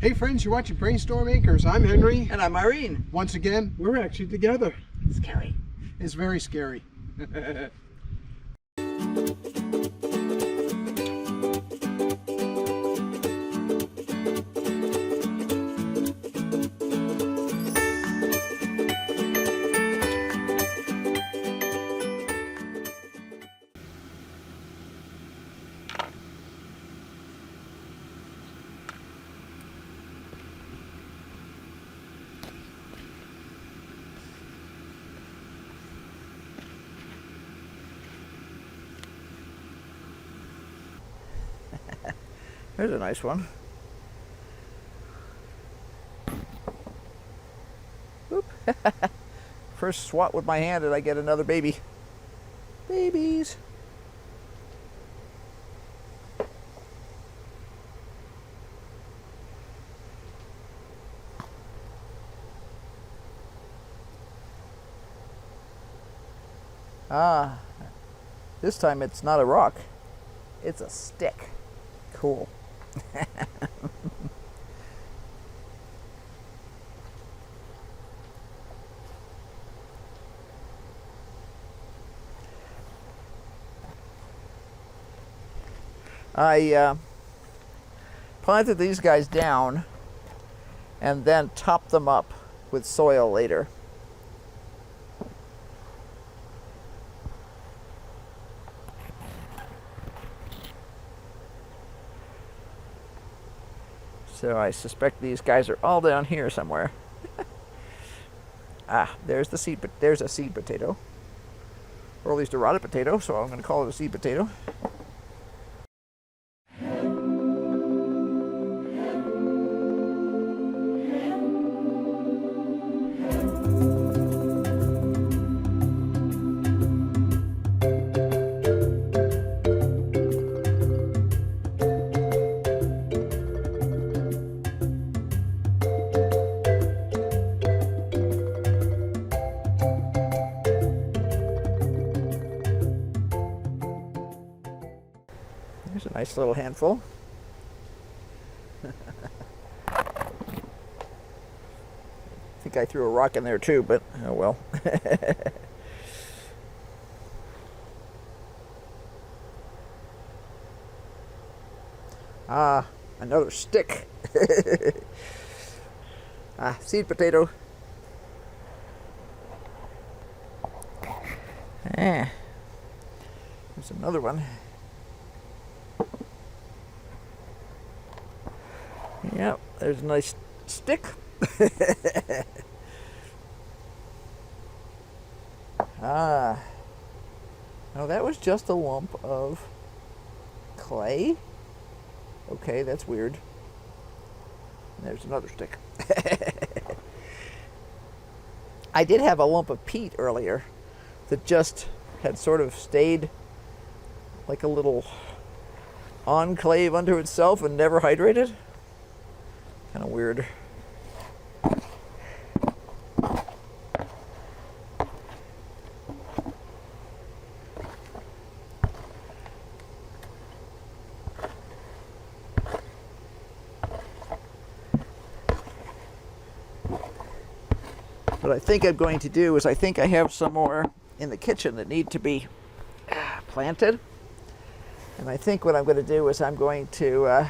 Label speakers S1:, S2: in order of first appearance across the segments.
S1: Hey friends, you're watching Brainstorm Acres. I'm Henry.
S2: And I'm Irene.
S1: Once again, we're actually together.
S2: Scary.
S1: It's very scary.
S2: There's a nice one. Oop. First swat with my hand and I get another baby. Babies. Ah, this time it's not a rock, it's a stick. Cool. I planted these guys down and then topped them up with soil later. So I suspect these guys are all down here somewhere. Ah, there's the seed, but there's a seed potato, or at least a rotted potato. So I'm going to call it a seed potato. There's a nice little handful. I think I threw a rock in there too, but oh well. Ah, another stick. Ah, seed potato. Ah, there's another one. Yep, there's a nice stick. Ah, no, that was just a lump of clay. Okay, that's weird. There's another stick. I did have a lump of peat earlier that just had sort of stayed like a little enclave unto itself and never hydrated. Kind of weird. What I think I'm going to do is I think I have some more in the kitchen that need to be planted. And I think what I'm going to do is I'm going to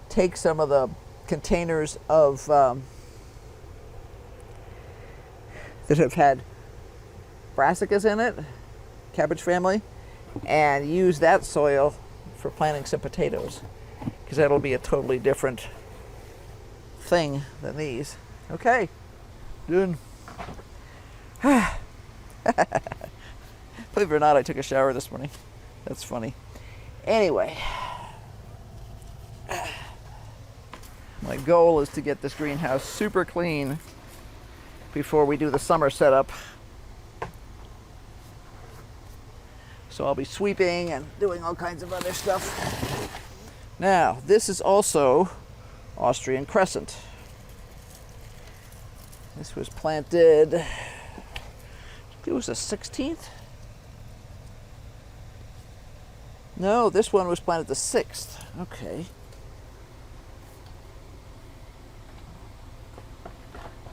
S2: take some of the containers of that have had brassicas in it, cabbage family, and use that soil for planting some potatoes, because that'll be a totally different thing than these. Okay, done. Believe it or not, I took a shower this morning. That's funny. Anyway, my goal is to get this greenhouse super clean before we do the summer setup. So I'll be sweeping and doing all kinds of other stuff. Now, this is also Austrian Crescent. This was planted, it was the 16th? No, this one was planted the 6th. Okay.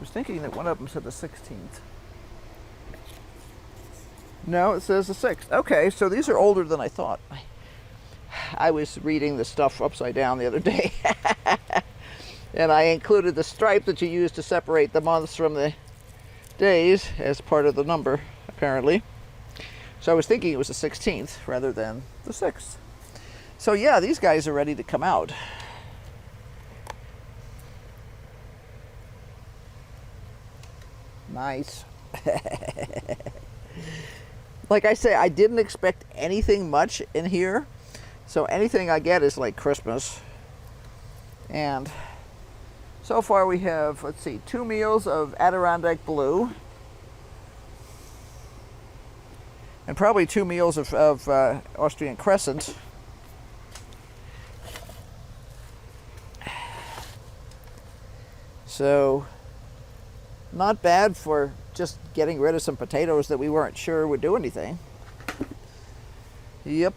S2: was thinking that one of them said the 16th. No, it says the 6th. Okay, so these are older than I thought. I was reading the stuff upside down the other day. And I included the stripe that you use to separate the months from the days as part of the number, apparently. So I was thinking it was the 16th rather than the 6th. So yeah, these guys are ready to come out. Nice. Like I say, I didn't expect anything much in here. So anything I get is like Christmas. And so far we have, let's see, 2 meals of Adirondack Blue. And probably 2 meals of Austrian Crescent. So, not bad for just getting rid of some potatoes that we weren't sure would do anything. Yep.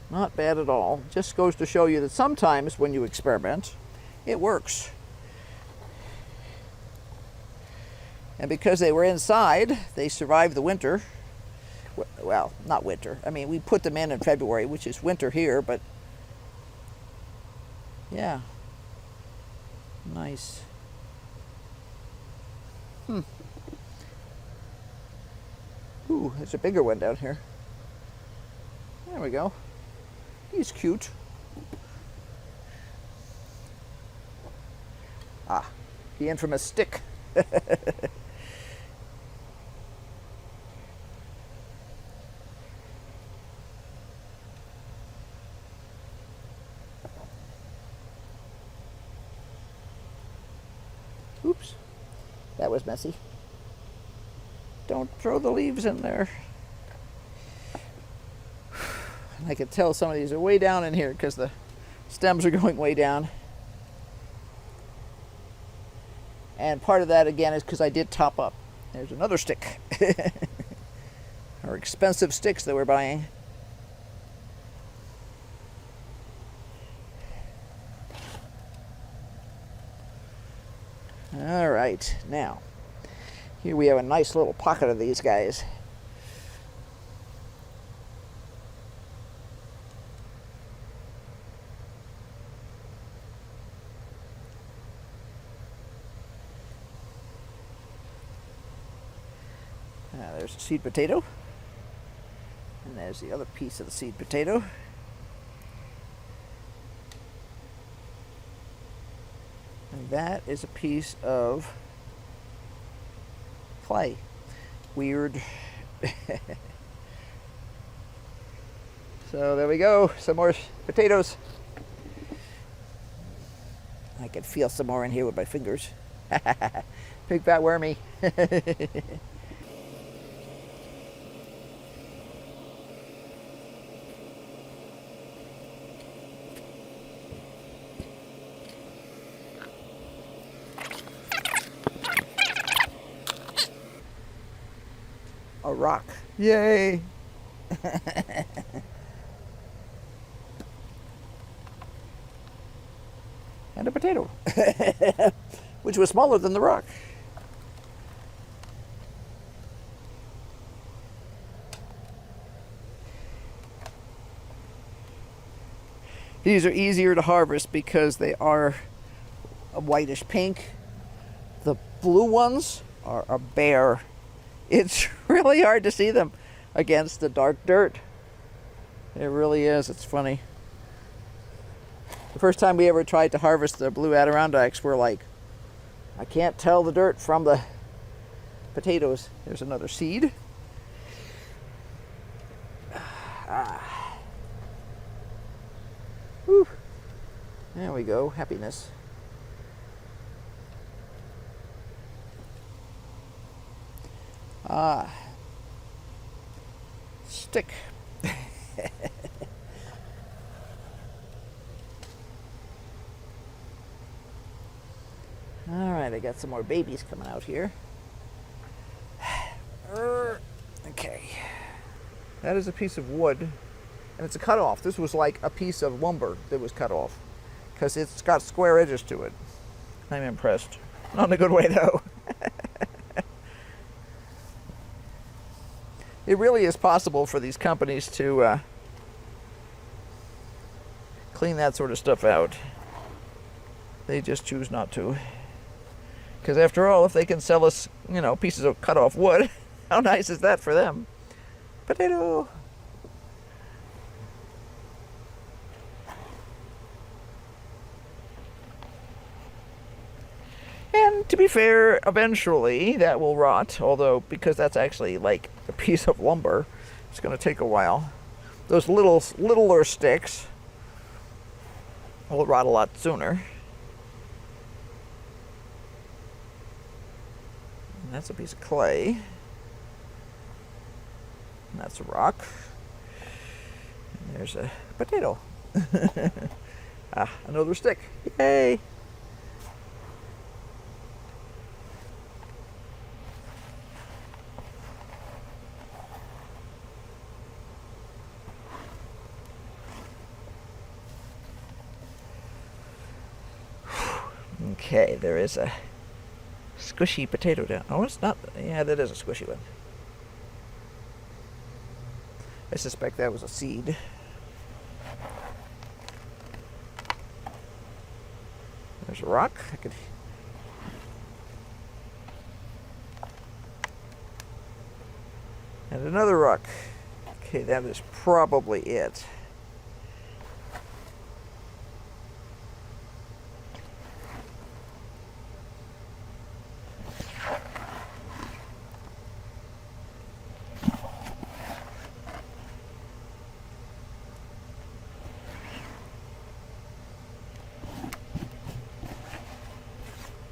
S2: Not bad at all. Just goes to show you that sometimes when you experiment, it works. And because they were inside, they survived the winter. Well, not winter. I mean, we put them in February, which is winter here, but yeah. Nice. Ooh, there's a bigger one down here. There we go. He's cute. Ah, the infamous stick. Oops, that was messy. Don't throw the leaves in there. I could tell some of these are way down in here because the stems are going way down. And part of that, again, is because I did top up. There's another stick. Our expensive sticks that we're buying. All right, now, here we have a nice little pocket of these guys. There's a seed potato. And there's the other piece of the seed potato. And that is a piece of clay. Weird. So there we go. Some more potatoes. I can feel some more in here with my fingers. Big fat wormy. A rock. Yay! And a potato, which was smaller than the rock. These are easier to harvest because they are a whitish pink. The blue ones are a bare. It's really hard to see them against the dark dirt. It really is. It's funny. The first time we ever tried to harvest the blue Adirondacks, we're like, I can't tell the dirt from the potatoes. There's another seed. Whew. There we go. Happiness. Stick. All right, I got some more babies coming out here. Okay. That is a piece of wood, and it's a cutoff. This was like a piece of lumber that was cut off because it's got square edges to it. I'm impressed. Not in a good way, though. It really is possible for these companies to clean that sort of stuff out. They just choose not to. Because after all, if they can sell us, pieces of cut off wood, how nice is that for them? Potato. And to be fair, eventually that will rot, although because that's actually like a piece of lumber, it's going to take a while. Those littler sticks will rot a lot sooner. And that's a piece of clay. And that's a rock. And there's a potato. Another stick. Yay! Okay, there is a squishy potato down. Oh, it's not. Yeah, that is a squishy one. I suspect that was a seed. There's a rock. And another rock. Okay, that is probably it.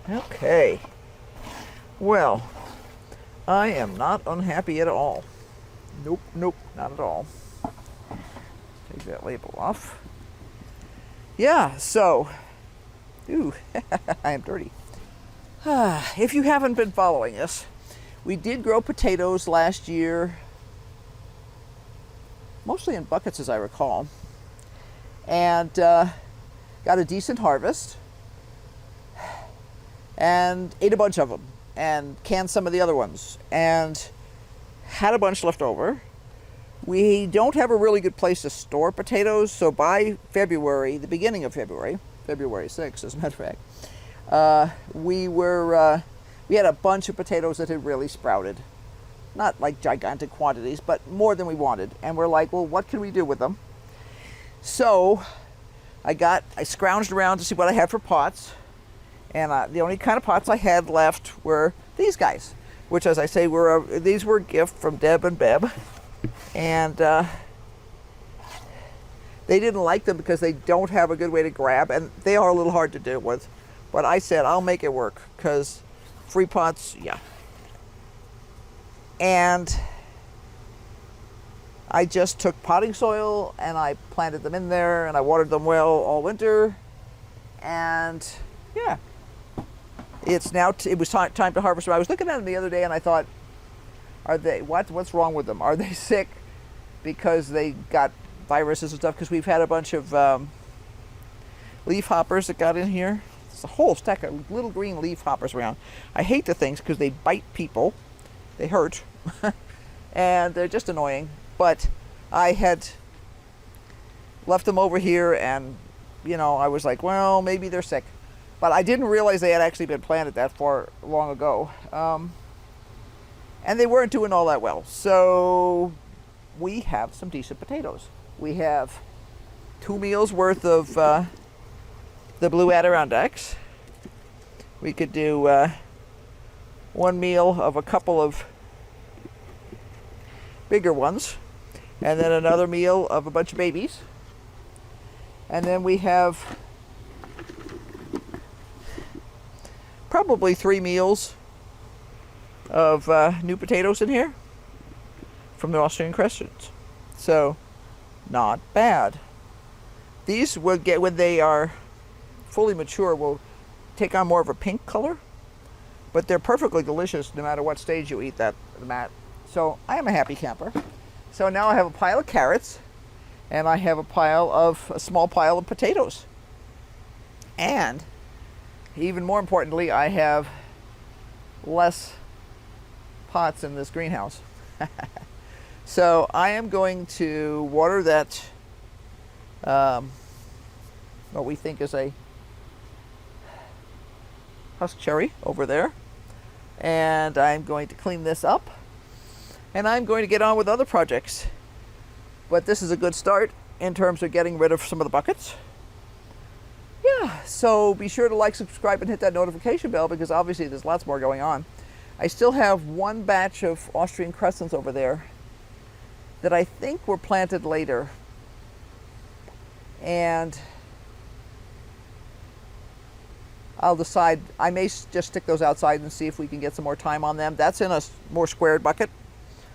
S2: Okay. Well, I am not unhappy at all. Nope, not at all. Take that label off. Yeah, so, I am dirty. If you haven't been following us, we did grow potatoes last year, mostly in buckets as I recall, and got a decent harvest. And ate a bunch of them and canned some of the other ones and had a bunch left over. We don't have a really good place to store potatoes, so by February, the beginning of February, February 6th as a matter of fact, we had a bunch of potatoes that had really sprouted. Not like gigantic quantities, but more than we wanted. And we're like, well, what can we do with them? So I scrounged around to see what I had for pots. And the only kind of pots I had left were these guys, which, as I say, these were a gift from Deb and Beb. And they didn't like them because they don't have a good way to grab, and they are a little hard to deal with. But I said, I'll make it work, because free pots, yeah. And I just took potting soil, and I planted them in there, and I watered them well all winter. And, yeah. It was time to harvest them. I was looking at them the other day and I thought, what's wrong with them? Are they sick because they got viruses and stuff? Because we've had a bunch of leaf hoppers that got in here. There's a whole stack of little green leaf hoppers around. I hate the things because they bite people. They hurt. And they're just annoying. But I had left them over here and, I was like, well, maybe they're sick. But I didn't realize they had actually been planted that far long ago. And they weren't doing all that well. So we have some decent potatoes. We have 2 meals worth of the blue Adirondacks. We could do 1 meal of a couple of bigger ones. And then another meal of a bunch of babies. And then we have probably 3 meals of new potatoes in here from the Austrian Crescent. So, not bad. These will get, when they are fully mature, will take on more of a pink color, but they're perfectly delicious no matter what stage you eat them at. So, I am a happy camper. So now I have a pile of carrots, and I have a small pile of potatoes. And even more importantly, I have less pots in this greenhouse. So I am going to water that, what we think is a husk cherry over there. And I'm going to clean this up. And I'm going to get on with other projects. But this is a good start in terms of getting rid of some of the buckets. Yeah, so be sure to like, subscribe, and hit that notification bell because obviously there's lots more going on. I still have one batch of Austrian Crescents over there that I think were planted later. And I'll decide, I may just stick those outside and see if we can get some more time on them. That's in a more squared bucket,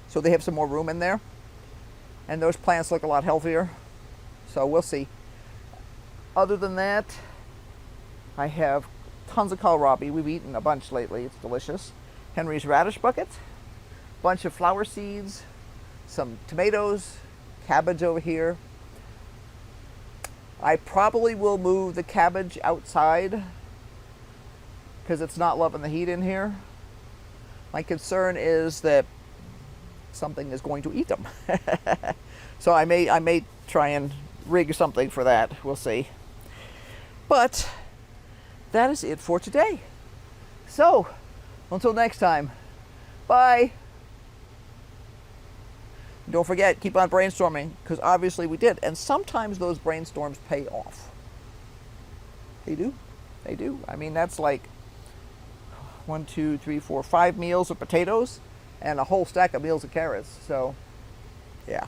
S2: so they have some more room in there. And those plants look a lot healthier, so we'll see. Other than that, I have tons of kohlrabi. We've eaten a bunch lately, it's delicious. Henry's radish bucket, bunch of flower seeds, some tomatoes, cabbage over here. I probably will move the cabbage outside because it's not loving the heat in here. My concern is that something is going to eat them. So I may try and rig something for that. We'll see. But that is it for today. So until next time, bye. Don't forget, keep on brainstorming, because obviously we did. And sometimes those brainstorms pay off. They do. They do. I mean, that's like 1, 2, 3, 4, 5 meals of potatoes and a whole stack of meals of carrots. So, yeah.